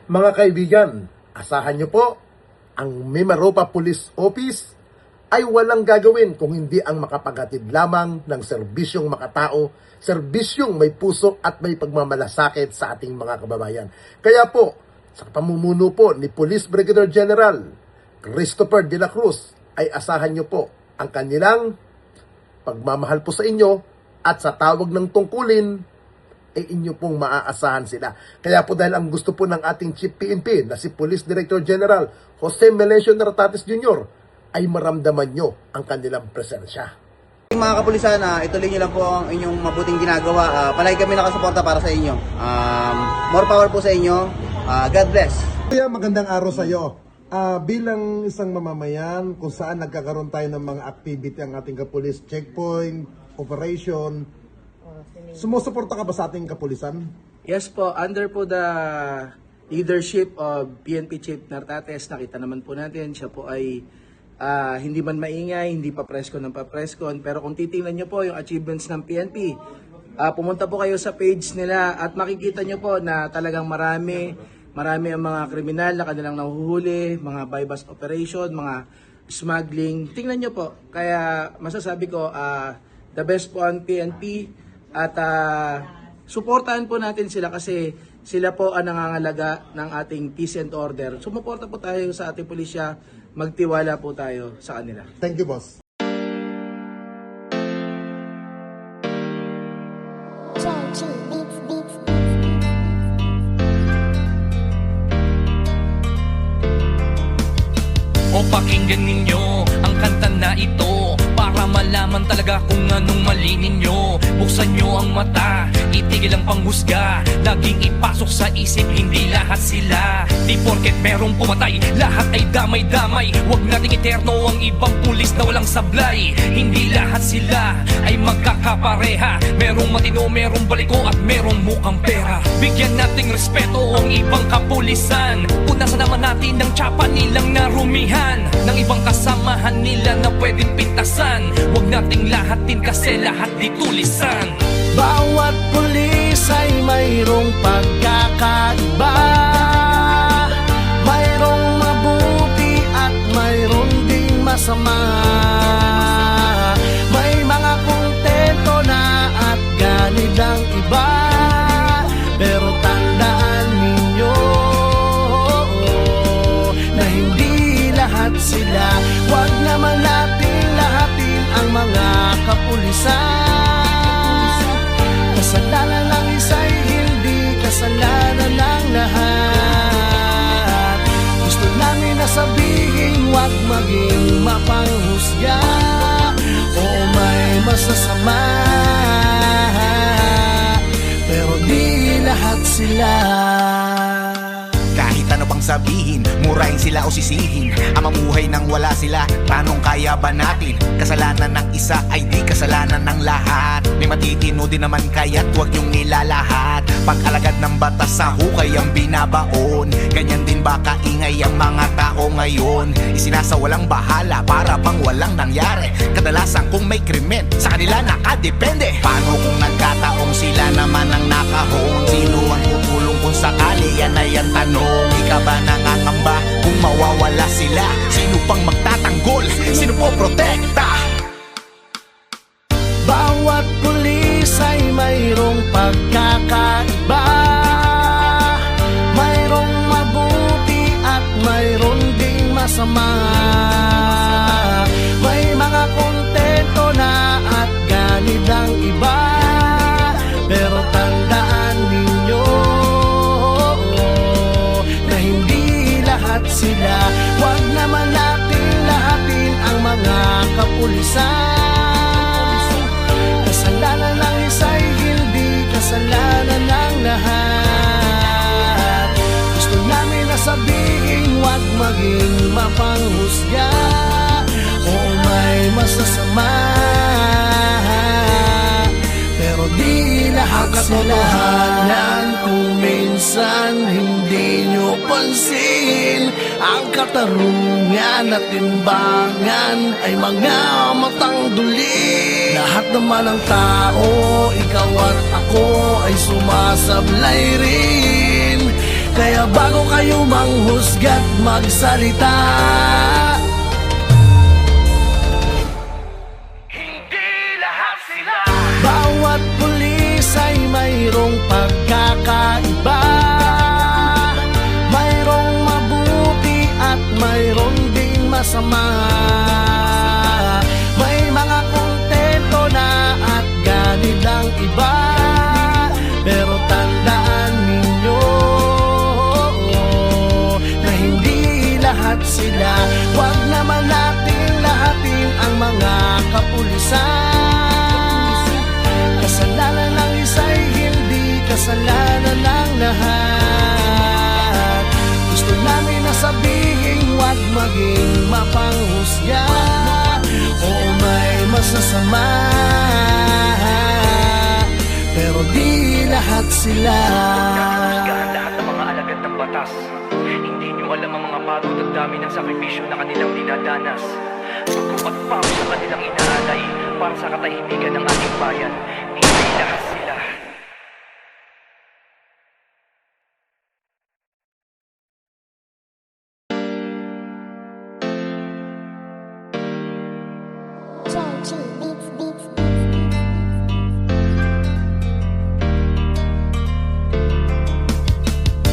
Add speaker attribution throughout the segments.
Speaker 1: Mga kaibigan, asahan niyo po, ang Mimaropa Police Office ay walang gagawin kung hindi ang makapagatid lamang ng serbisyong makatao, serbisyong may puso at may pagmamalasakit sa ating mga kababayan. Kaya po, sa pamumuno po ni Police Brigadier General Christopher de la Cruz, ay asahan niyo po ang kanilang pagmamahal po sa inyo at sa tawag ng tungkulin, inyo pong maaasahan sila. Kaya po dahil ang gusto po ng ating Chief PNP na si Police Director General Jose Melesio Nartates Jr. ay maramdaman nyo ang kanilang presensya.
Speaker 2: Mga kapulisan, ituloy nyo lang po ang inyong mabuting ginagawa. Palagi kami nakasuporta para sa inyo. More power po sa inyo. God bless.
Speaker 1: Kaya magandang araw sa iyo. Bilang isang mamamayan kung saan nagkakaroon tayo ng mga activity ang ating kapulis, checkpoint, operation, sumusuporta ka ba sa ating kapulisan?
Speaker 3: Yes po, under po the leadership of PNP Chief Nartates, nakita naman po natin, siya po ay hindi man maingay, hindi pa presko ng pa-preskon, pero kung titingnan nyo po yung achievements ng PNP, pumunta po kayo sa page nila at makikita nyo po na talagang marami ang mga kriminal na kanilang nahuhuli, mga buy-bust operation, mga smuggling. Tingnan nyo po, kaya masasabi ko, the best po ang PNP at suportahan po natin sila kasi sila po ang nangangalaga ng ating peace and order. Sumuporta po tayo sa ating pulisya, magtiwala po tayo sa kanila.
Speaker 1: Thank you, boss.
Speaker 4: O pakinggan ninyo ang kanta na ito para malaman talaga kung anong mali ninyo. Buksan nyo ang mata, itigil ang panghusga, laging ipasok sa isip hindi lahat sila. Di porket merong pumatay, lahat ay damay-damay. Huwag nating eterno ang ibang pulis na walang sablay. Hindi lahat sila ay magkakapareha. Merong matino, merong baliko at merong mukhang pera. Bigyan nating respeto ang ibang kapulisan. Punasan naman natin ng tsapa nilang narumihan, ng ibang kasamahan nila na pwedeng pintasan. Huwag nating lahatin kasi lahat di tulisan.
Speaker 5: Bawat pulis ay mayroong pagkakaiba, mayroong mabuti at mayroong ding masama. May mga kontento na at ganid ang iba, pero tandaan ninyo na hindi lahat sila. Huwag naman natin lahatin ang mga kapulisan. Kasalanan ng isa'y hindi kasalanan ng lahat. Gusto namin na sabihin, huwag maging mapanghusga o may masasama, pero di lahat sila.
Speaker 6: Kahit ano pang sabihin, murahin sila o sisihin, ang mamuhay nang wala sila, tanong kaya ba natin? Kasalanan ng isa ay di kasalanan ng lahat. May matitino din naman kaya't huwag yung nilalahat. Pag-alagad ng batas sa hukay ang binabaon, ganyan din ba kaingay ang mga tao ngayon? Isinasawalang bahala para bang walang nangyari. Kadalasan kung may krimen, sa kanila nakadepende. Paano kung nagkataong sila naman ang nakahon? Sino ang tutulong kung sakali? Yan ay ang tanong. Ikaw ba nangangamba kung mawawala sila? Sino pang magtatanggol? Sino po protekta?
Speaker 5: Bawat pulis ay mayroong pagkakaiba, mayroong mabuti at mayroong ding masama. May mga kontento na at ganid ang iba, pero tandaan ninyo na hindi lahat sila. Huwag naman natin lahatin ang mga kapulisan. Kasalanan ng isa'y hindi kasalanan ng lahat. Gusto namin na sabihin, huwag maging mapanghusga o may masasama, pero di lahat sila. Kung minsan hindi nyo pansin, ang katarungan at timbangan ay mga matang duli. Lahat naman ng tao, ikaw at ako ay sumasablay rin. Kaya bago kayo manghusga't magsalita,
Speaker 4: Hindi lahat sila.
Speaker 5: bawat pulis ay mayroong pagkakaiba. Mayroong mabuti at mayroong ding masama. May mga kontento na at ganid ang iba. Pero tandaan ninyo na hindi lahat sila. Huwag naman natin lahatin ang mga kapulisan. Kasalanan ng isa'y hindi kasalanan ng lahat. Gusto namin na sabihin, huwag maging mapanghusga. Oo, may masasama, pero di lahat sila.
Speaker 4: Husgahan lahat ng mga alagad ng batas. Hindi nyo alam ang mga pagod at dami ng sakripisyo na kanilang dinadanas. Pagkupat pa sa kanilang inaalay para sa katahimikan ng ating bayan. Hindi lahat sila.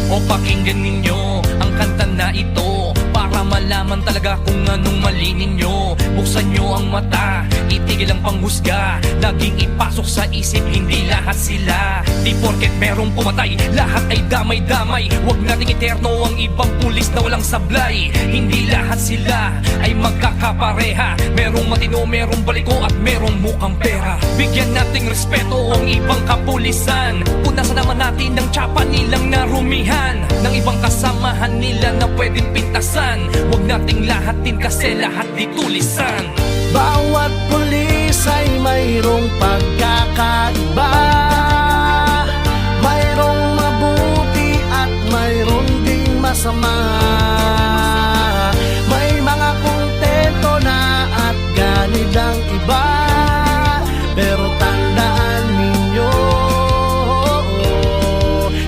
Speaker 4: O pakinggan ninyo ang kanta na ito para malaman talaga kung anong mali ninyo. Buksan nyo ang mata, itigil ang panghusga. Laging ipasok sa isip, hindi lahat sila. Di porket merong pumatay, lahat ay damay-damay. Huwag nating eterno ang ibang pulis na walang sablay. Hindi lahat sila ay magkakapareha. Merong matino, merong baliko at merong mukhang pera. Bigyan nating respeto ang ibang kapulisan. Punasan naman natin ng tsapa nilang narumihan ng ibang kasamahan nila na pwedeng pintasan. Huwag nating lahatin kasi lahat di tulisan.
Speaker 5: Bawat pulis ay mayroong pagkakaiba. Mayroong mabuti at mayroong ding masama. May mga kontento na at ganid ang iba. Pero tandaan ninyo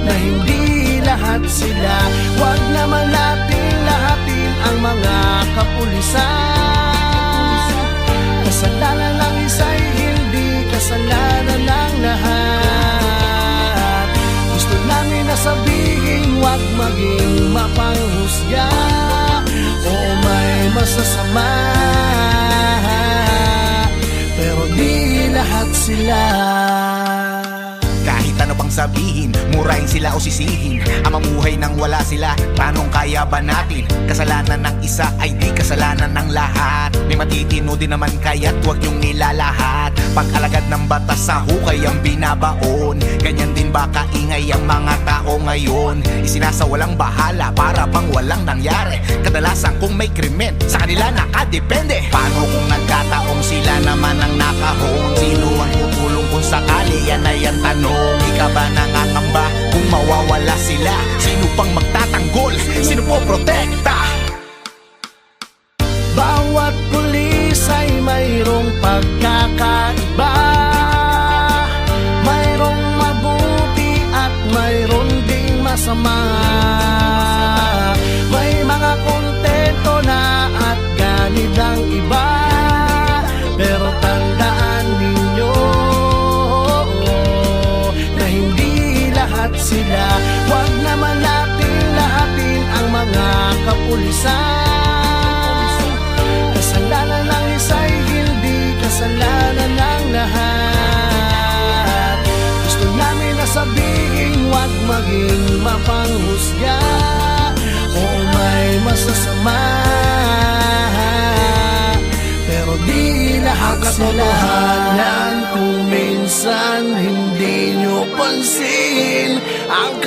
Speaker 5: na hindi lahat sila. Huwag naman natin lahatin ang mga kapulisan. Kasalanan ng isa'y hindi kasalanan ng lahat. Gusto namin na sabihin, huwag maging mapanghusga. Oo, may masasama, pero di lahat sila.
Speaker 6: Kahit ano pang sabihin, murahin sila o sisihin. Ang mamuhay nang wala sila, tanong kaya ba natin? Kasalanan ng isa ay di kasalanan ng lahat. May matitino din naman kaya't huwag yung nilalahat. Pag-alagad ng batas sa hukay ang binabaon. Ganyan din ba kaingay ang mga tao ngayon? Isinasawalang bahala para bang walang nangyari. Kadalasan kung may krimen, sa kanila nakadepende. Paano kung nagkataong sila naman ang nakahon? Sino ang tutulong kung sakali? Yan ay ang tanong. Ikaw ba nangangamba kung mawawala sila? Sino pang magtatanggol? Sino po protekta?
Speaker 5: Bawat pulis ay mayroong pagkakaiba. Mayroong mabuti at mayroong ding masama. May mga kontento na at ganid ang iba. Pero tandaan ninyo na hindi lahat sila. Huwag naman natin lahatin ang mga kapulisan. Kasalanan ng isa'y hindi kasalanan ng lahat. Gusto namin na sabihin, huwag maging mapanghusga. Oo, may masasama, pero di lahat sila. Katotohanan kung minsan hindi nyo pansin ang